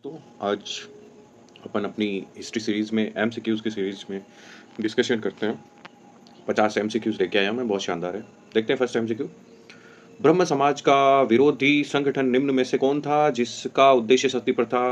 तो आज अपन अपनी हिस्ट्री सीरीज़ में एमसीक्यूज़ की सीरीज़ में डिस्कशन करते हैं। 50 एमसीक्यूज़ लेके आया हूँ मैं, बहुत शानदार है। देखते हैं फर्स्ट एमसीक्यू। ब्रह्म समाज का विरोधी संगठन निम्न में से कौन था जिसका उद्देश्य सती प्रथा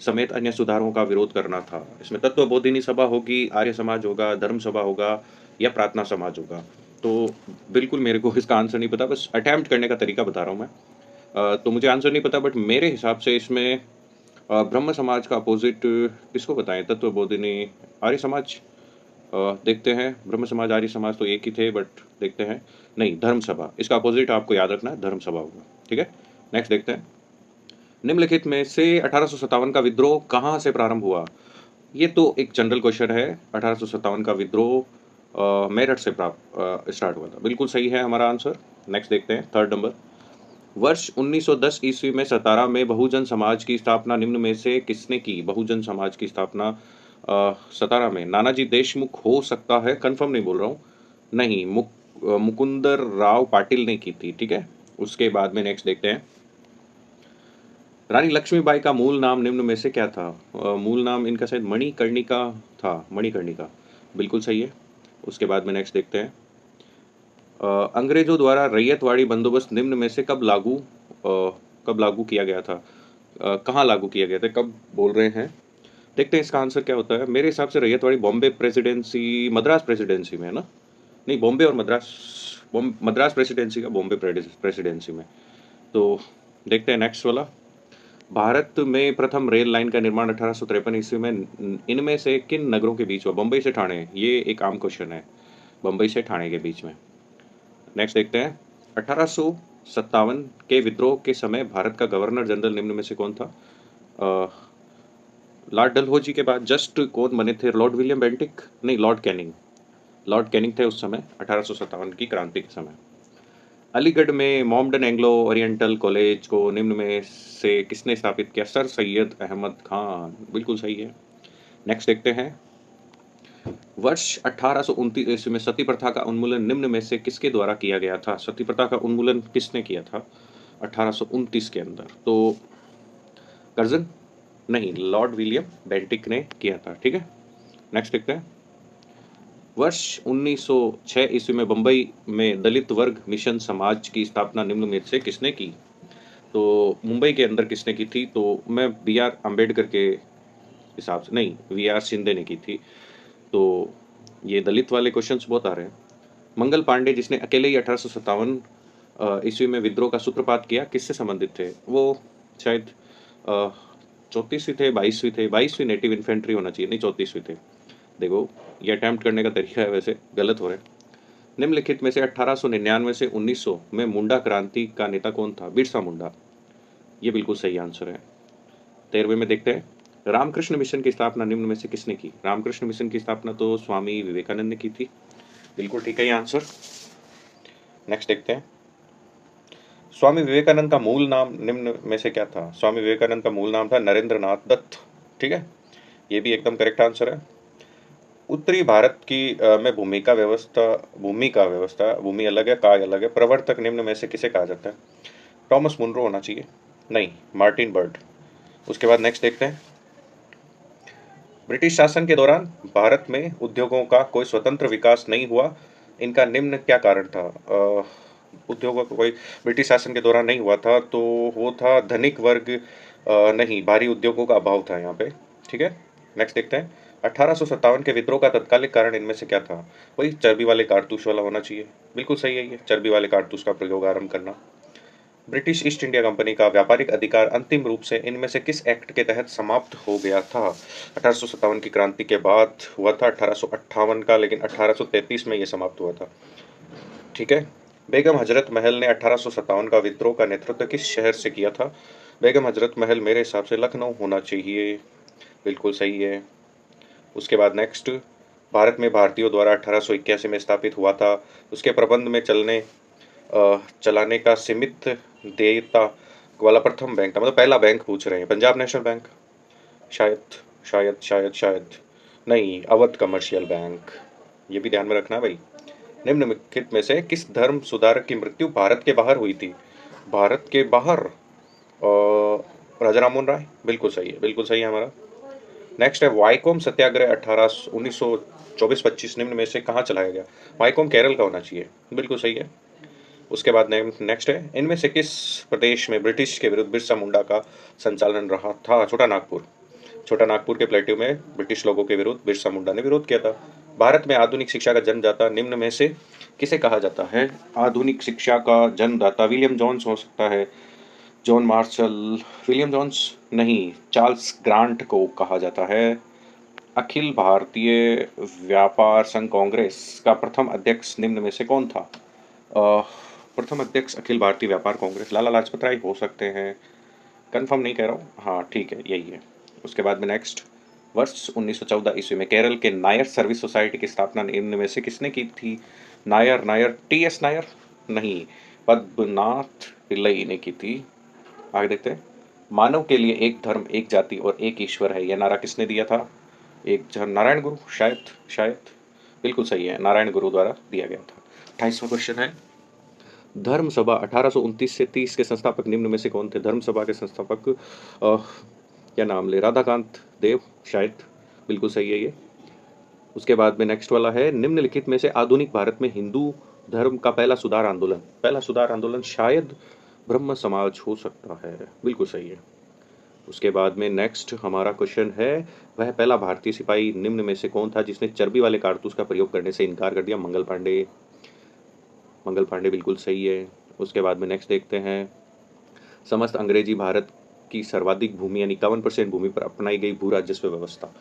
समेत अन्य सुधारों का विरोध करना था? इसमें तत्वबोधिनी सभा होगी, आर्य समाज होगा, धर्म सभा होगा या प्रार्थना समाज होगा? तो बिल्कुल मेरे को इसका आंसर नहीं पता, बस अटेम्प्ट करने का तरीका बता रहा हूँ मैं। तो मुझे आंसर नहीं पता, बट मेरे हिसाब से इसमें ब्रह्म समाज का अपोजिट किसको बताएं? तत्वबोधिनी, आर्य समाज। देखते हैं, ब्रह्म समाज आर्य समाज तो एक ही थे, बट देखते हैं। नहीं, धर्म सभा, इसका अपोजिट आपको याद रखना है, धर्म सभा होगा। ठीक है, नेक्स्ट देखते हैं। निम्नलिखित में से 1857 का विद्रोह कहाँ से प्रारंभ हुआ? ये तो एक जनरल क्वेश्चन है। 1857 का विद्रोह मेरठ से प्राप्त स्टार्ट हुआ था, बिल्कुल सही है हमारा आंसर। नेक्स्ट देखते हैं, थर्ड नंबर। वर्ष 1910 ईस्वी में सतारा में बहुजन समाज की स्थापना निम्न में से किसने की? बहुजन समाज की स्थापना सतारा में नानाजी देशमुख हो सकता है, कंफर्म नहीं बोल रहा हूँ। नहीं, मुकुंदर राव पाटिल ने की थी। ठीक है, उसके बाद में नेक्स्ट देखते हैं। रानी लक्ष्मीबाई का मूल नाम निम्न में से क्या था? मूल नाम इनका शायद मणिकर्णिका था, मणिकर्णिका, बिल्कुल सही है। उसके बाद में नेक्स्ट देखते हैं। अंग्रेजों द्वारा रैयतवाड़ी बंदोबस्त निम्न में से कब लागू किया गया था? कहाँ लागू किया गया था, कब बोल रहे हैं? देखते हैं इसका आंसर क्या होता है। मेरे हिसाब से रैयतवाड़ी बॉम्बे प्रेसिडेंसी, मद्रास प्रेसिडेंसी में है ना? नहीं, बॉम्बे और मद्रास, मद्रास प्रेसिडेंसी का बॉम्बे प्रेसिडेंसी में। तो देखते हैं नेक्स्ट वाला। भारत में प्रथम रेल लाइन का निर्माण 1853 ईस्वी में इनमें से किन नगरों के बीच हुआ? बम्बई से ठाणे, ये एक आम क्वेश्चन है, बम्बई से ठाणे के बीच में। नेक्स्ट देखते हैं। 1857 के विद्रोह के समय भारत का गवर्नर जनरल निम्न में से कौन था? अ, लॉर्ड डलहौजी के बाद जस्ट कौन बने थे? लॉर्ड विलियम बेंटिक, नहीं, लॉर्ड कैनिंग। लॉर्ड कैनिंग थे उस समय 1857 की क्रांति के समय। अलीगढ़ में मॉमडन एंग्लो ओरिएंटल कॉलेज को निम्न में से किसने स्थापित किया? सर सैयद अहमद खान, बिल्कुल सही है। नेक्स्ट देखते हैं। वर्ष 1829 ईस्वी में सती प्रथा का उन्मूलन निम्न में से किसके द्वारा किया गया था? सती प्रथा का उन्मूलन किसने किया था 1829 के अंदर? तो कर्जन, नहीं, लॉर्ड विलियम बेंटिक ने किया था। ठीक है, नेक्स्ट देखते हैं। वर्ष 1906 ईस्वी में बम्बई में दलित वर्ग मिशन समाज की स्थापना निम्न में से किसने की? तो मुंबई के अंदर किसने की थी? तो मैं बी आर अम्बेडकर के हिसाब से, नहीं, वी आर शिंदे ने की थी। तो ये दलित वाले क्वेश्चंस बहुत आ रहे हैं। मंगल पांडे, जिसने अकेले ही 1857 ईस्वी में विद्रोह का सूत्रपात किया, किससे संबंधित थे? वो शायद 34वीं थे, 22वीं थे, 22वीं नेटिव इन्फेंट्री होना चाहिए, नहीं 34वीं थे। देखो, ये अटेम्प्ट करने का तरीका है, वैसे गलत हो रहे हैं। निम्नलिखित में से 1899 से 1900 में मुंडा क्रांति का नेता कौन था? बिरसा मुंडा, ये बिल्कुल सही आंसर है। 13वें में देखते हैं। रामकृष्ण मिशन की स्थापना निम्न में से किसने की? रामकृष्ण मिशन की स्थापना तो स्वामी विवेकानंद ने की थी, बिल्कुल ठीक है ये आंसर। नेक्स्ट देखते हैं। स्वामी विवेकानंद का मूल नाम निम्न में से क्या था? स्वामी विवेकानंद का मूल नाम था नरेंद्र नाथ दत्त। ठीक है, ये भी एकदम करेक्ट आंसर है। उत्तरी भारत की में भूमि अलग है, काय अलग है, प्रवर्तक निम्न में से किसे कहा जाता है? टॉमस मुनरो होना चाहिए, नहीं, मार्टिन बर्ड। उसके बाद नेक्स्ट देखते हैं। ब्रिटिश शासन के दौरान भारत में उद्योगों का कोई स्वतंत्र विकास नहीं हुआ, इनका निम्न क्या कारण था? उद्योगों का कोई ब्रिटिश शासन के दौरान नहीं हुआ था, तो वो था धनिक वर्ग, नहीं, भारी उद्योगों का अभाव था यहाँ पे। ठीक है, नेक्स्ट देखते हैं। 1857 के विद्रोह का तत्कालिक कारण इनमें से क्या था? वही चर्बी वाले कारतूस वाला होना चाहिए, बिल्कुल सही है ये, चर्बी वाले कारतूस का प्रयोग आरंभ करना। ब्रिटिश ईस्ट इंडिया कंपनी का व्यापारिक अधिकार अंतिम रूप से इनमें से किस एक्ट के तहत समाप्त हो गया था? 1857 की क्रांति के बाद हुआ था 1858 का, लेकिन 1833 में ये समाप्त हुआ था। ठीक है, बेगम हजरत महल ने 1857 का विद्रोह का नेतृत्व किस शहर से किया था? बेगम हजरत महल मेरे हिसाब से लखनऊ होना चाहिए, बिल्कुल सही है। उसके बाद नेक्स्ट। भारत में भारतीयों द्वारा 1881 में स्थापित हुआ था, उसके प्रबंध में चलाने का सीमित देयता वाला प्रथम बैंक था, मतलब पहला बैंक पूछ रहे हैं, पंजाब नेशनल बैंक, शायद, शायद नहीं, अवध कमर्शियल बैंक, ये भी ध्यान में रखना भाई। निम्नलिखित में से किस धर्म सुधारक की मृत्यु भारत के बाहर हुई थी? भारत के बाहर, राजा राममोहन राय, बिल्कुल सही है, बिल्कुल सही है हमारा। नेक्स्ट है वाइकोम सत्याग्रह 1924-25 निम्न में से कहाँ चलाया गया? वाइकोम केरल का होना चाहिए, बिल्कुल सही है। उसके बाद नेक्स्ट है, इनमें से किस प्रदेश में ब्रिटिश के विरुद्ध बिरसा मुंडा का संचालन रहा था? छोटा नागपुर। छोटा नागपुर के प्लेट्यू में ब्रिटिश लोगों के विरुद्ध बिरसा मुंडा ने विरोध किया था। भारत में आधुनिक शिक्षा का जन्मदाता निम्न में से किसे कहा जाता है? आधुनिक शिक्षा का जन्मदाता विलियम जोन्स हो सकता है, जॉन मार्शल, विलियम जोन्स नहीं, चार्ल्स ग्रांट को कहा जाता है। अखिल भारतीय व्यापार संघ कांग्रेस का प्रथम अध्यक्ष निम्न में से कौन था? अ, प्रथम अध्यक्ष अखिल भारतीय व्यापार कांग्रेस लाला लाजपत राय हो सकते हैं, कंफर्म नहीं कह रहा हूँ, हाँ ठीक है यही है। उसके बाद में नेक्स्ट, वर्ष 1914 ईस्वी में केरल के नायर सर्विस सोसाइटी की स्थापना निम्न में से किसने की थी? नायर, नायर टी.एस. नायर नहीं, पद्मनाथ पिल्लई ने की थी। आगे देखते हैं, मानव के लिए एक धर्म, एक जाति और एक ईश्वर है, यह नारा किसने दिया था? एक जन नारायण गुरु, शायद शायद बिल्कुल सही है, नारायण गुरु द्वारा दिया गया था। 28वां क्वेश्चन है, धर्म सभा 1829 से 30 के संस्थापक निम्न में से कौन थे? धर्म सभा के संस्थापक क्या नाम ले, राधाकांत देव, शायद बिल्कुल सही है ये। उसके बाद में नेक्स्ट वाला है, निम्नलिखित में से आधुनिक भारत में हिंदू धर्म का पहला सुधार आंदोलन शायद ब्रह्म समाज हो सकता है, बिल्कुल सही है। उसके बाद में नेक्स्ट हमारा क्वेश्चन है, वह पहला भारतीय सिपाही निम्न में से कौन था जिसने चर्बी वाले कारतूस का प्रयोग करने से इनकार कर दिया? मंगल पांडे, मंगल पांडे बिल्कुल सही है। उसके बाद में नेक्स्ट देखते हैं, समस्त अंग्रेजी भारत की सर्वाधिक भूमि यानी 51% भूमि पर अपनाई गई भू राजस्व व्यवस्था,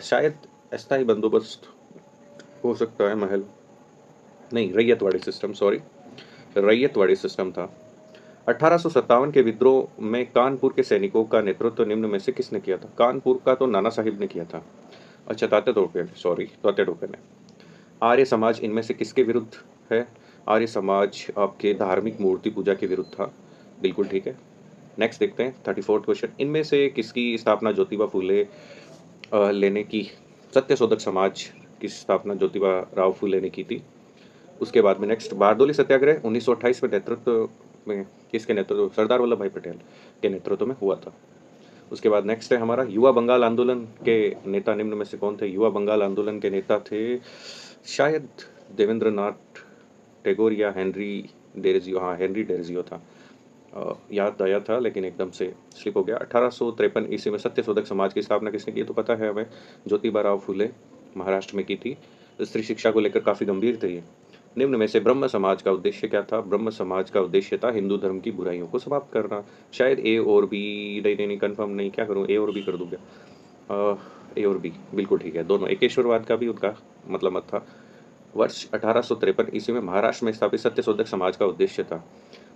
शायद अस्थायी बंदोबस्त हो सकता है, महल नहीं, ryotwari system, sorry ryotwari system था। 1857 के विद्रोह में कानपुर के सैनिकों का नेतृत्व निम्न में से किसने किया था? कानपुर का तो नाना साहिब ने किया था, अच्छा तात्या टोपे, सॉरी तात्या टोपे ने। आर्य समाज इनमें से किसके विरुद्ध है? आर्य समाज आपके धार्मिक मूर्ति पूजा के विरुद्ध था, बिल्कुल ठीक है। नेक्स्ट देखते हैं 34th क्वेश्चन, इनमें से किसकी स्थापना ज्योतिबा फूले लेने की? सत्यशोधक समाज की स्थापना ज्योतिबा राव फूले ने की थी। उसके बाद में नेक्स्ट, बारडोली सत्याग्रह 1928 में नेतृत्व में किसके नेतृत्व? सरदार वल्लभ भाई पटेल के नेतृत्व में हुआ था। उसके बाद नेक्स्ट है हमारा, युवा बंगाल आंदोलन के नेता निम्न में से कौन थे? युवा बंगाल आंदोलन के नेता थे शायद देवेंद्र नाथ टैगोर या हेनरी डेरजियो, हाँ हेनरी डेरजियो था, याद आया था लेकिन एकदम से स्लिप हो गया। 1853 ईस्वी में सत्यशोधक समाज की स्थापना किसने की? तो पता है हमें, ज्योतिबा राव फूले महाराष्ट्र में की थी। स्त्री शिक्षा को लेकर काफ़ी गंभीर थे ये। निम्न में से ब्रह्म समाज का उद्देश्य क्या था? ब्रह्म समाज का उद्देश्य था हिंदू धर्म की बुराइयों को समाप्त करना, शायद ए और बी, नहीं कंफर्म नहीं, क्या करूँ, ए और बी कर दूँ क्या? ए और बी बिल्कुल ठीक है, दोनों, एकेश्वरवाद का भी उनका मतलब मत था। वर्ष 1853 ईस्वी में महाराष्ट्र में स्थापित सत्यशोधक समाज का उद्देश्य था,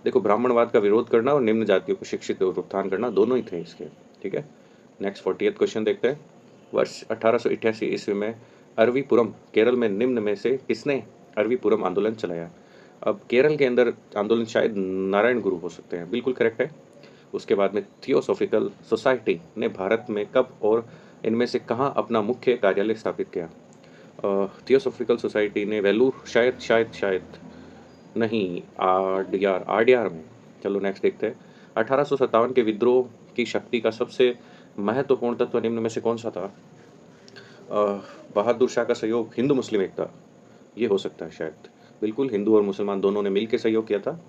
देखो, ब्राह्मणवाद का विरोध करना और निम्न जातियों को शिक्षित और उत्थान करना, दोनों ही थे इसके, ठीक है। नेक्स्ट 40th क्वेश्चन देखते हैं, वर्ष 1888 ईस्वी में अरवीपुरम केरल में निम्न में से किसने अरवीपुरम आंदोलन चलाया? अब केरल के अंदर आंदोलन शायद नारायण गुरु हो सकते हैं, बिल्कुल करेक्ट है। उसके बाद में थियोसॉफिकल सोसाइटी ने भारत में कब और इनमें से कहाँ अपना मुख्य कार्यालय स्थापित किया? थियोसॉफिकल सोसाइटी ने वेलूर, शायद शायद शायद नहीं, आरडीआर में। चलो नेक्स्ट देखते हैं, 1857 के विद्रोह की शक्ति का सबसे महत्वपूर्ण तत्व निम्न में से कौन सा था? बहादुर शाह का सहयोग, हिंदू मुस्लिम एकता, ये हो सकता है शायद, बिल्कुल हिंदू और मुसलमान दोनों ने मिलकर सहयोग किया था।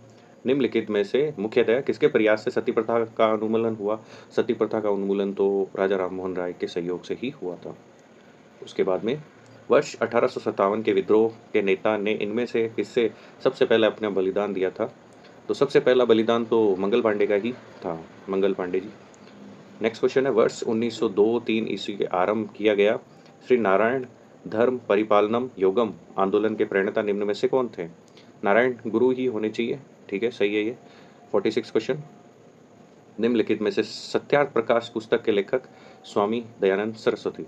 निम्नलिखित में से मुख्यतः किसके प्रयास से सती प्रथा का उन्मूलन हुआ? सती प्रथा का उन्मूलन तो राजा राममोहन राय के सहयोग से ही हुआ था। उसके बाद में वर्ष 1857 के विद्रोह के नेता ने इनमें से किससे सबसे पहले अपना बलिदान दिया था? तो सबसे पहला बलिदान तो मंगल पांडे का ही था, मंगल पांडे जी। नेक्स्ट क्वेश्चन है, वर्ष 1902-3 ईस्वी के आरंभ किया गया श्री नारायण धर्म परिपालनम योगम आंदोलन के प्रणेता निम्न में से कौन थे? नारायण गुरु ही होने चाहिए, ठीक है, सही है ये। 46 क्वेश्चन, निम्नलिखित में से सत्यार्थ प्रकाश पुस्तक के लेखक स्वामी दयानंद सरस्वती।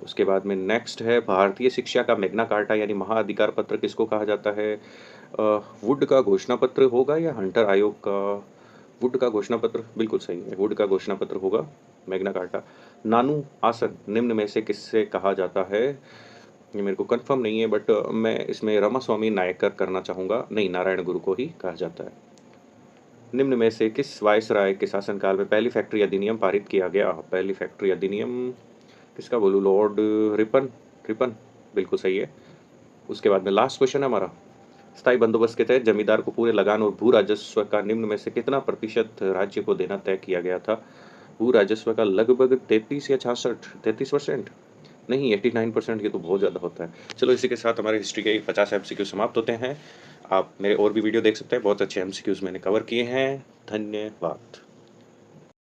उसके बाद में नेक्स्ट है, भारतीय शिक्षा का मैग्ना कार्टा यानी महाअधिकार पत्र किसको कहा जाता है? वुड का घोषणा पत्र होगा या हंटर आयोग का? वुड का घोषणा पत्र बिल्कुल सही है, वुड का घोषणा पत्र होगा मैग्ना कार्टा। नानू आसन निम्न में से किससे कहा जाता है? ये मेरे को कंफर्म नहीं है, बट मैं इसमें रामास्वामी नायकर करना चाहूँगा, नहीं, नारायण गुरु को ही कहा जाता है। निम्न में से किस वायसराय के शासनकाल में पहली फैक्ट्री अधिनियम पारित किया गया? पहली फैक्ट्री अधिनियम किसका बोलूँ? Lord Ripon. रिपन बिल्कुल सही है। उसके बाद में लास्ट क्वेश्चन है हमारा, स्थायी बंदोबस्त के तहत जमींदार को पूरे लगान और भू राजस्व का निम्न में से कितना प्रतिशत राज्य को देना तय किया गया था? भू राजस्व का लगभग 33 या 66, 33%? नहीं, 89%, ये तो बहुत ज़्यादा होता है। चलो इसी के साथ हमारे हिस्ट्री के 50 एमसीक्यू समाप्त होते हैं। आप मेरे और भी वीडियो देख सकते हैं, बहुत अच्छे एमसीक्यूज़ मैंने कवर किए हैं। धन्यवाद।